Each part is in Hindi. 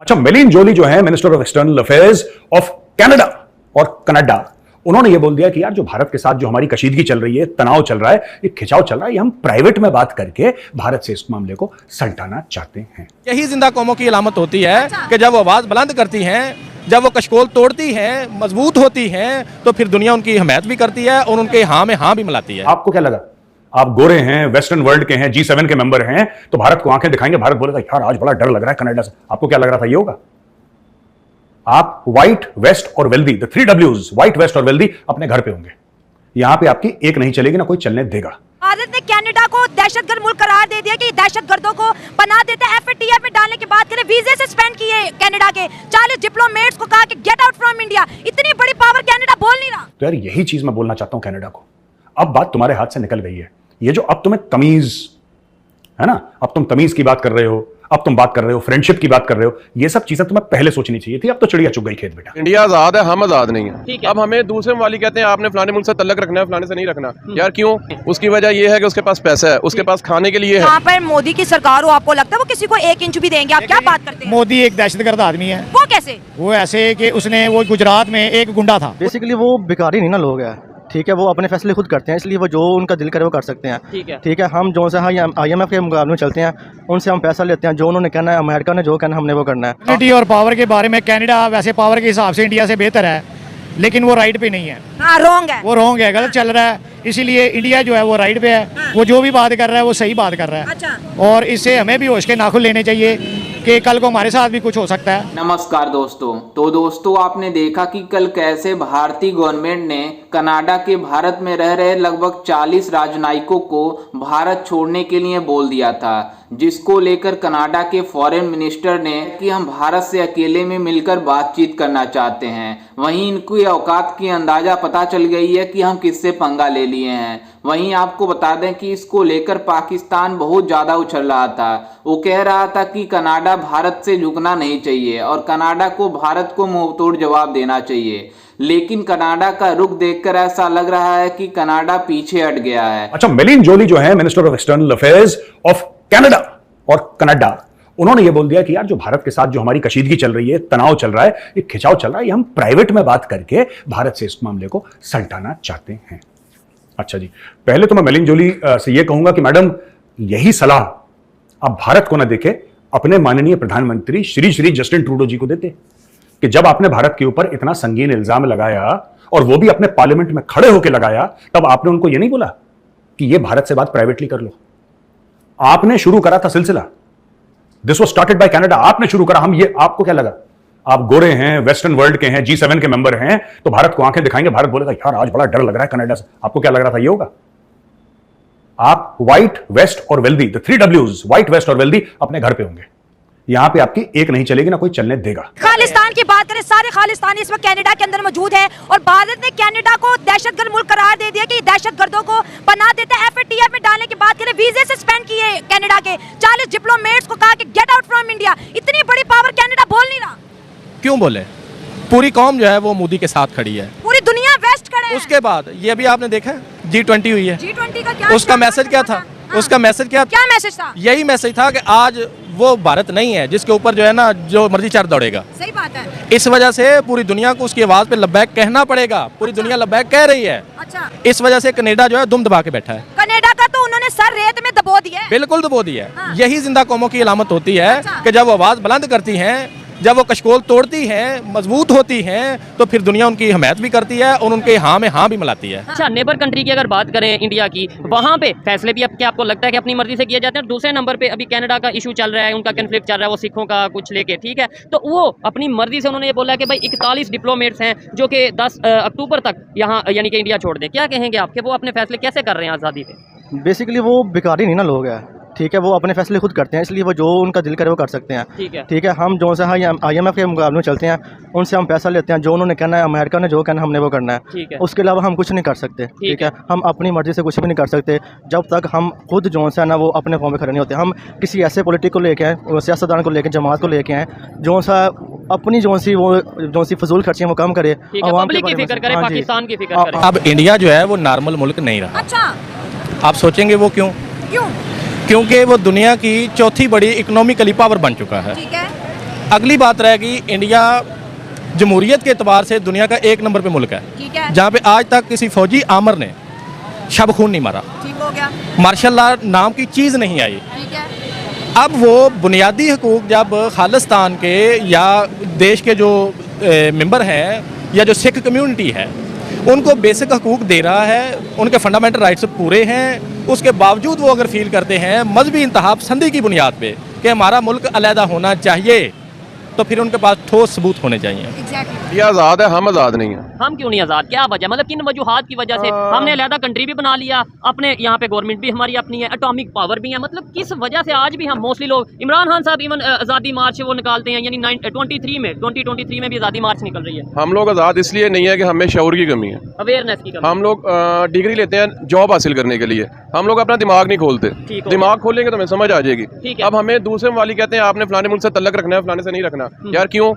अच्छा, मेलिन जोली जो है minister of external affairs of Canada और कनाडा, उन्होंने ये बोल दिया कि यार जो भारत के साथ जो हमारी कशीदगी चल रही है, तनाव चल रहा है, ये खिंचाव चल रहा है, ये हम प्राइवेट में बात करके भारत से इस मामले को सल्टाना चाहते हैं। यही जिंदा कौमों की अलामत होती है कि जब वो आवाज बुलंद करती हैं, जब वो कशकोल तोड़ती हैं, मजबूत होती हैं, तो फिर दुनिया उनकी हिमायत भी करती है और उनके हाँ में हाँ भी मिलाती है। आपको क्या लगा? आप गोरे हैं, वेस्टर्न वर्ल्ड के हैं, G7 के मेंबर हैं, तो भारत को आंखें दिखाएंगे, भारत बोलेगा यार आज बड़ा डर लग रहा है कनाडा से। आपको क्या लग रहा था ये होगा? आप व्हाइट, वेस्ट और wealthy, the 3 Ws, white, west और वेल्दी अपने घर पे होंगे। यहां पे आपकी एक नहीं चलेगी, ना कोई चलने देगा। भारत ने कनाडा को दहशतगर्द मुल्क करार दे दिया कि दहशतगर्दों को पनाह देते हैं। FATF में डालने की बात करें, वीजे सस्पेंड किए कनाडा के 40 डिप्लोमेट्स को, कहा कि गेट आउट फ्रॉम इंडिया। इतनी बड़ी पावर कनाडा बोल नहीं रहा। तो यार यही चीज मैं बोलना चाहता हूं कनाडा को, अब बात तुम्हारे हाथ से निकल गई है। ये जो अब तुम्हें तमीज है ना, अब तुम तमीज की बात कर रहे हो, अब तुम बात कर रहे हो फ्रेंडशिप की बात कर रहे हो, ये सब चीजें तुम्हें पहले सोचनी चाहिए थी। अब तो चिड़िया चुग गई खेत बेटा। इंडिया आजाद है, हम आजाद नहीं है। अब हमें दूसरे वाली कहते हैं आपने फलाने मुल्क से तल्लक रखना है, फलाने से नहीं रखना। यार क्यों? उसकी वजह ये है कि उसके पास पैसा है, उसके पास खाने के लिए है। यहाँ पर मोदी की सरकार हो, आपको लगता है वो किसी को 1 इंच भी देंगे? आप क्या बात करते हैं? मोदी एक दहशतगर्द आदमी है। वो कैसे? वो ऐसे कि उसने वो गुजरात में एक गुंडा था। बेसिकली वो बेकारी नहीं ना लोग है, ठीक है, वो अपने फैसले खुद करते हैं, इसलिए वो जो उनका दिल करे वो कर सकते हैं। ठीक है, हम जो से IMF के मुकाबले में चलते हैं, उनसे हम पैसा लेते हैं, जो उन्होंने कहना है, अमेरिका ने जो कहना हमने वो करना है। यूनिटी और पावर के बारे में कनाडा वैसे पावर के हिसाब से इंडिया से बेहतर है, लेकिन वो राइट पे नहीं है। हाँ, रॉन्ग है। वो रॉन्ग है, गलत चल रहा है, इसीलिए इंडिया जो है वो राइट पे है। वो जो भी बात कर रहा है वो सही बात कर रहा है। अच्छा। और इससे हमें भी होश के नाखुन लेने चाहिए कि कल को हमारे साथ भी कुछ हो सकता है। नमस्कार दोस्तों। तो दोस्तों, आपने देखा कि कल कैसे भारतीय गवर्नमेंट ने कनाडा के भारत में रह रहे लगभग 40 राजनयिकों को भारत छोड़ने के लिए बोल दिया था, जिसको लेकर कनाडा के फॉरेन मिनिस्टर ने कि हम भारत से अकेले में मिलकर बातचीत करना चाहते हैं। वहीं इनकी औकात की अंदाजा पता चल गई है कि हम किससे पंगा ले लिए हैं। वहीं आपको बता दें कि इसको लेकर पाकिस्तान बहुत ज़्यादा उछल रहा था। वो कह रहा था कि कनाडा भारत से झुकना नहीं चाहिए और कनाडा को भारत को मुंहतोड़ जवाब देना चाहिए। लेकिन कनाडा का रुख देखकर ऐसा लग रहा है कि कनाडा पीछे हट गया है। अच्छा, मेलिन जोली जो है minister of external affairs of Canada और कनाडा, उन्होंने ये बोल दिया कि यार जो भारत के साथ जो हमारी कशीदगी चल रही है, तनाव चल रहा है, ये खिंचाव चल रहा है, ये हम प्राइवेट में बात करके भारत से इस मामले को सल्टाना चाहते हैं। अच्छा जी, पहले तो मैं मेलिन जोली से ये कहूंगा कि मैडम, यही सलाह आप भारत को ना देके अपने माननीय प्रधानमंत्री श्री जस्टिन ट्रूडो जी को देते कि जब आपने भारत के ऊपर इतना संगीन इल्जाम लगाया और वो भी अपने पार्लियामेंट में खड़े होकर लगाया, तब आपने उनको ये नहीं बोला कि ये भारत से बात प्राइवेटली कर लो। आपने शुरू करा था सिलसिला, this was started by Canada. आपने शुरू करा। हम ये, आपको क्या लगा? आप गोरे हैं, वेस्टर्न वर्ल्ड के हैं, G7 के मेंबर हैं, तो भारत को आंखें दिखाएंगे, भारत बोलेगा यार आज बड़ा डर लग रहा है कनाडा से। आपको क्या लग रहा था ये होगा? आप व्हाइट, वेस्ट और wealthy, the 3 Ws, white, west और वेल्दी अपने घर पे होंगे। यहां पे आपकी एक नहीं चलेगी, ना कोई चलने देगा। खालिस्तान की बात करें, सारे खालिस्तानी इस वक्त कनाडा के अंदर मौजूद है और भारत ने कनाडा को दहशतगर्द मुल्क करार दे दिया कि दहशतगर्दों को पनाह देते हैं। FATF में डालने की बात करें, वीजे सस्पेंड किए कनाडा के 40 डिप्लोमेट्स को, कहा कि गेट आउट फ्रॉम इंडिया। इतनी बड़ी पावर कनाडा बोल नहीं रहा। क्यों बोले? पूरी कौम जो है वो मोदी के साथ खड़ी है, पूरी दुनिया वेस्ट खड़े है। उसके बाद ये भी आपने देखा है G20 हुई है। G20 का क्या? उसका मैसेज क्या था? उसका मैसेज क्या मैसेज था? यही मैसेज था कि आज वो भारत नहीं है जिसके ऊपर जो है ना जो मर्जी चार दौड़ेगा। सही बात है। इस वजह से पूरी दुनिया को उसकी आवाज पे लब्बैक कहना पड़ेगा। पूरी दुनिया लब्बैक कह रही है। अच्छा। इस वजह से कनाडा जो है दुम दबा के बैठा है। कनाडा का तो उन्होंने सर रेत में दबो दिया है। बिल्कुल दबो दिया है। हाँ। यही जिंदा कौमों की अलामत होती है अच्छा। कि जब वो आवाज बुलंद करती हैं, जब वो कशकोल तोड़ती हैं, मजबूत होती हैं, तो फिर दुनिया उनकी हिमायत भी करती है और उनके हाँ में हाँ भी मिलाती है। अच्छा, नेबर कंट्री की अगर बात करें इंडिया की, वहाँ पे फैसले भी अब क्या आपको लगता है कि अपनी मर्जी से किए जाते हैं? दूसरे नंबर पे अभी कनाडा का इशू चल रहा है, उनका कन्फ्लिक्ट चल रहा है, वो सिखों का कुछ लेके, ठीक है, तो वो अपनी मर्जी से उन्होंने ये बोला कि भाई 41 डिप्लोमेट्स हैं जो कि 10 अक्टूबर तक यहाँ यानी कि इंडिया छोड़ दें। क्या कहेंगे आपके, वो अपने फैसले कैसे कर रहे हैं आज़ादी पे? बेसिकली वो बेकारी नहीं ना लोग है, ठीक है, वो अपने फैसले खुद करते हैं, इसलिए वो जो उनका दिल करे वो कर सकते हैं। ठीक है, हम जो से IMF के मुकाबले में चलते हैं, उनसे हम पैसा लेते हैं, जो उन्होंने कहना है, अमेरिका ने जो कहना हमने वो करना है। उसके अलावा हम कुछ नहीं कर सकते। ठीक है, हम अपनी मर्जी से कुछ भी नहीं कर सकते जब तक हम खुद जो है ना वो अपने पाँव में खड़े नहीं होते। हम किसी ऐसे पॉलिटिक को लेके आए, सियासतदान को लेके, जमात को लेके आए जो सा अपनी जो सी फजूल खर्चियाँ वो कम करे, पब्लिक की फिक्र करे, पाकिस्तान की फिक्र करे। अब इंडिया जो है वो नॉर्मल मुल्क नहीं रहा। अच्छा। आप सोचेंगे वो क्यों? क्योंकि वो दुनिया की चौथी बड़ी इकोनॉमिकली पावर बन चुका है। ठीक है। अगली बात रहेगी, इंडिया जमहूरियत के एतबार से दुनिया का 1 नंबर पे मुल्क है, ठीक है, जहाँ पे आज तक किसी फौजी आमर ने शब खून नहीं मारा, ठीक हो गया, मार्शल लॉ नाम की चीज़ नहीं आई। ठीक है, अब वो बुनियादी हकूक़ जब खालिस्तान के या देश के जो मेंबर हैं या जो सिख कम्युनिटी है उनको बेसिक हकूक़ दे रहा है, उनके फंडामेंटल राइट्स पूरे हैं, उसके बावजूद वो अगर फील करते हैं मजहबी इंतहा पसंदी की बुनियाद पे कि हमारा मुल्क अलहदा होना चाहिए, तो फिर उनके पास ठोस सबूत होने चाहिए। एग्जैक्टली। ये आज़ाद है, हम आज़ाद नहीं हैं। हम क्यों नहीं आज़ाद? क्या वजह, मतलब किन वजूहात की वजह से? हमने अलहदा कंट्री भी बना लिया, अपने यहाँ पे गवर्नमेंट भी हमारी अपनी है, एटॉमिक पावर भी है, मतलब किस वजह से आज भी हम मोस्टली लोग, इमरान खान साहब इवन आज़ादी मार्च वो निकालते हैं, यानी 2023 में भी आज़ादी मार्च निकल रही है। हम लोग आज़ाद इसलिए नहीं है कि हमें शऊर की कमी है, अवेयरनेस की कमी। हम लोग डिग्री लेते हैं जॉब हासिल करने के लिए, हम लोग अपना दिमाग नहीं खोलते। ठीक हो दिमाग खोलेंगे तो हमें समझ आ जाएगी। ठीक है। अब हमें दूसरे वाली कहते हैं आपने फलाने मुल्क से तल्लक रखना है, फलाने से नहीं रखना। यार क्यों?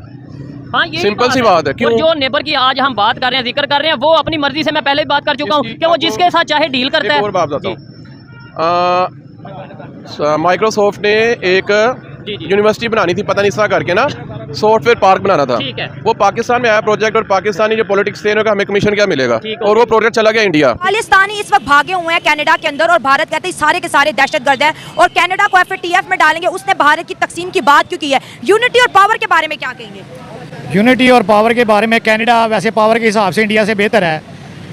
हाँ, ये सिंपल सी बात है, क्यों? और जो नेबर की आज हम बात कर रहे हैं, जिक्र कर रहे हैं, वो अपनी मर्जी से, मैं पहले भी बात कर चुका हूँ कि वो जिसके साथ चाहे डील करता है। एक और बात बताता हूँ, माइक्रोसॉफ्ट ने एक यूनिवर्सिटी बनानी थी, पता नहीं इसका करके ना, सॉफ्टवेयर पार्क बनाना था। ठीक है। वो पाकिस्तान में आया प्रोजेक्ट, और पाकिस्तानी जो पॉलिटिक्स थे उनका हमें कमीशन क्या मिलेगा, ठीक और वो प्रोजेक्ट चला गया इंडिया। खालिस्तानी इस वक्त भागे हुए हैं कनाडा के अंदर और भारत कहते हैं सारे के सारे दहशतगर्द हैं और कनाडा को FATF में डालेंगे। उसने भारत की तकसीम की बात क्यों की है? यूनिटी और पावर के बारे में क्या कहेंगे? यूनिटी और पावर के बारे में कनाडा वैसे पावर के हिसाब से इंडिया से बेहतर है,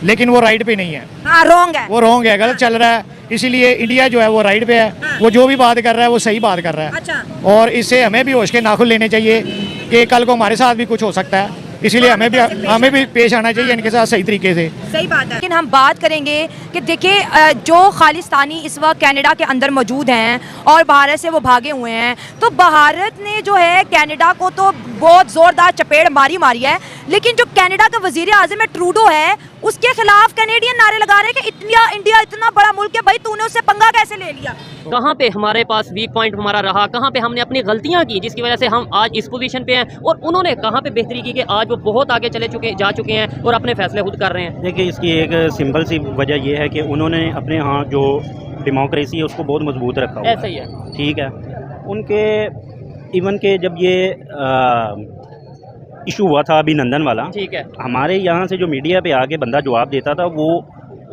लेकिन वो राइट पे नहीं है। हाँ, रॉन्ग है, वो रॉन्ग है, गलत चल रहा है, इसीलिए इंडिया जो है वो राइट पे है। वो जो भी बात कर रहा है वो सही बात कर रहा है। अच्छा। और इससे हमें भी होश के नाखुन लेने चाहिए कि कल को हमारे साथ भी कुछ हो सकता है, इसीलिए हमें भी पेश आना चाहिए इनके साथ सही तरीके से। सही बात है। लेकिन हम बात करेंगे कि देखिए जो खालिस्तानी इस वक्त कनाडा के अंदर मौजूद हैं और भारत से वो भागे हुए हैं, तो भारत ने जो है कनाडा को तो बहुत ज़ोरदार चपेड़ मारी है, लेकिन जो कनाडा का वजीर आज़म है ट्रूडो है, उसके खिलाफ कैनेडियन नारे लगा रहे हैं कि इंडिया इतना बड़ा मुल्क है, भाई तूने उससे पंगा कैसे ले लिया? कहाँ पे हमारे पास वीक पॉइंट हमारा रहा, कहाँ पे हमने अपनी गलतियाँ की जिसकी वजह से हम आज इस पोजीशन पे हैं, और उन्होंने कहाँ पे बेहतरी की कि आज वो बहुत आगे जा चुके हैं और अपने फैसले खुद कर रहे हैं। देखिए, इसकी एक सिंपल सी वजह यह है कि उन्होंने अपने यहाँ जो डेमोक्रेसी है उसको बहुत मजबूत रखा हुआ है। ऐसा ही है, ठीक है। उनके इवन के जब ये इशू हुआ था अभिनंदन वाला, ठीक है, हमारे यहाँ से जो मीडिया पे आके बंदा जवाब देता था वो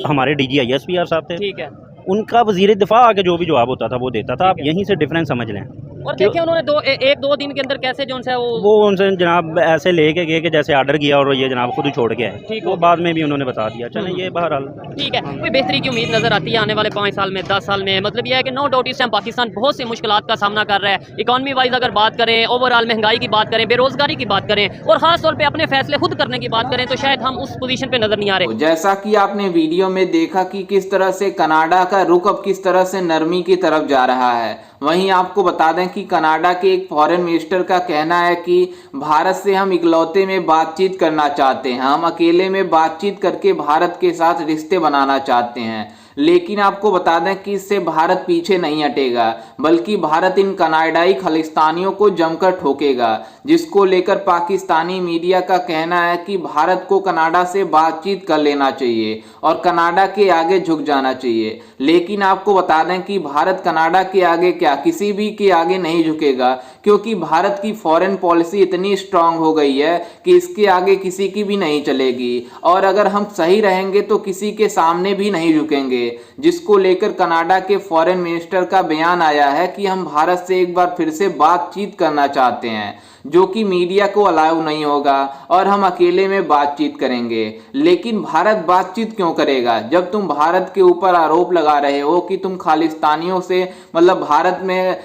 हमारे DGISPR साहब थे। ठीक है। उनका वजीर दिफा आके जो भी जवाब होता था वो देता था। आप यहीं से डिफरेंस समझ लें। और देखिए उन्होंने एक दो दिन के अंदर कैसे जो है वो उनसे जनाब ऐसे लेके गए कि जैसे ऑर्डर किया और ये जनाब खुद ही छोड़ के आए। ठीक वो बाद में भी उन्होंने बता दिया। चलें, ये बहरहाल ठीक है। कोई बेहतरी की उम्मीद नजर आती है आने वाले 5 साल में, 10 साल में? मतलब यह है कि नो डाउट इस टाइम पाकिस्तान बहुत सी मुश्किलात का सामना कर रहा है। इकॉनमी वाइज अगर बात करें, ओवरऑल महंगाई की बात करें, बेरोजगारी की बात करें, और खास तौर पर अपने फैसले खुद करने की बात करें, तो शायद हम उस पोजीशन पे नजर नहीं आ रहे। जैसा कि आपने वीडियो में देखा कि किस तरह से कनाडा का रुख अब किस तरह से नरमी की तरफ जा रहा है, वहीं आपको बता दें कि कनाडा के एक फॉरेन मिनिस्टर का कहना है कि भारत से हम इकलौते में बातचीत करना चाहते हैं, हम अकेले में बातचीत करके भारत के साथ रिश्ते बनाना चाहते हैं। लेकिन आपको बता दें कि इससे भारत पीछे नहीं हटेगा, बल्कि भारत इन कनाडाई खालिस्तानियों को जमकर ठोकेगा, जिसको लेकर पाकिस्तानी मीडिया का कहना है कि भारत को कनाडा से बातचीत कर लेना चाहिए और कनाडा के आगे झुक जाना चाहिए। लेकिन आपको बता दें कि भारत कनाडा के आगे क्या, किसी भी के आगे नहीं झुकेगा, क्योंकि भारत की फॉरेन पॉलिसी इतनी स्ट्रांग हो गई है कि इसके आगे किसी की भी नहीं चलेगी, और अगर हम सही रहेंगे तो किसी के सामने भी नहीं झुकेंगे, जिसको लेकर कनाडा के फॉरेन मिनिस्टर का बयान आया है कि हम भारत से एक बार फिर से बातचीत करना चाहते हैं, जो कि मीडिया को अलाउ नहीं होगा और हम अकेले में बातचीत करेंगे। लेकिन भारत बातचीत क्यों करेगा जब तुम भारत के ऊपर आरोप लगा रहे हो कि तुम खालिस्तानियों से, मतलब भारत में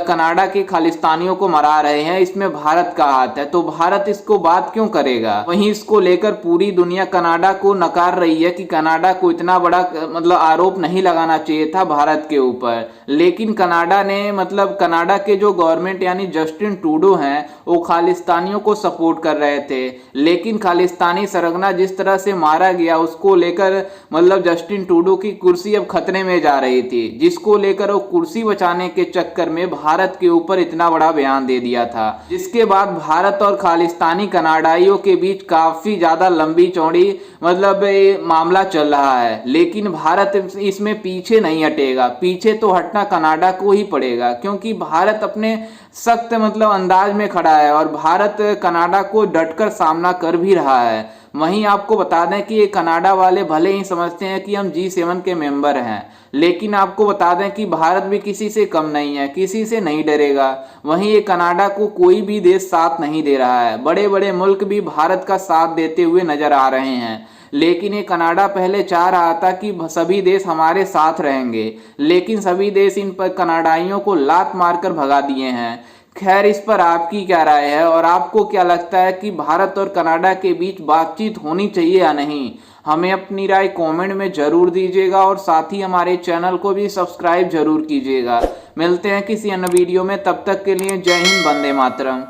कनाडा के खालिस्तानियों को मरा रहे हैं, इसमें भारत का हाथ है, तो भारत इसको बात क्यों करेगा? वहीं इसको लेकर पूरी दुनिया कनाडा को नकार रही है कि कनाडा को इतना बड़ा मतलब आरोप नहीं लगाना चाहिए था भारत के ऊपर। लेकिन कनाडा ने, मतलब कनाडा के जो गवर्नमेंट यानी जस्टिन ट्रूडो हैं, वो खालिस्तानियों को सपोर्ट कर रहे थे। लेकिन खालिस्तानी सरगना जिस तरह से मारा गया, उसको लेकर मतलब जस्टिन ट्रूडो की कुर्सी अब खतरे में जा रही थी, जिसको लेकर वो कुर्सी बचाने के चक्कर में भारत के ऊपर इतना बड़ा बयान दे दिया था, जिसके बाद भारत और खालिस्तानी कनाडाइयों के बीच काफी ज्यादा लंबी चौड़ी मतलब ये मामला चल रहा है। लेकिन भारत इसमें पीछे नहीं हटेगा, पीछे तो हटना कनाडा को ही पड़ेगा, क्योंकि भारत अपने सख्त मतलब अंदाज में खड़ा है और भारत कनाडा को डटकर सामना कर भी रहा है। वहीं आपको बता दें कि ये कनाडा वाले भले ही समझते हैं कि हम G7 के मेंबर हैं, लेकिन आपको बता दें कि भारत भी किसी से कम नहीं है, किसी से नहीं डरेगा। वहीं ये कनाडा को कोई भी देश साथ नहीं दे रहा है, बड़े बड़े मुल्क भी भारत का साथ देते हुए नजर आ रहे हैं। लेकिन ये कनाडा पहले चाह रहा था कि सभी देश हमारे साथ रहेंगे, लेकिन सभी देश इन पर कनाडाइयों को लात मारकर भगा दिए हैं। खैर, इस पर आपकी क्या राय है और आपको क्या लगता है कि भारत और कनाडा के बीच बातचीत होनी चाहिए या नहीं? हमें अपनी राय कमेंट में जरूर दीजिएगा और साथ ही हमारे चैनल को भी सब्सक्राइब जरूर कीजिएगा। मिलते हैं किसी अन्य वीडियो में, तब तक के लिए जय हिंद, वंदे मातरम।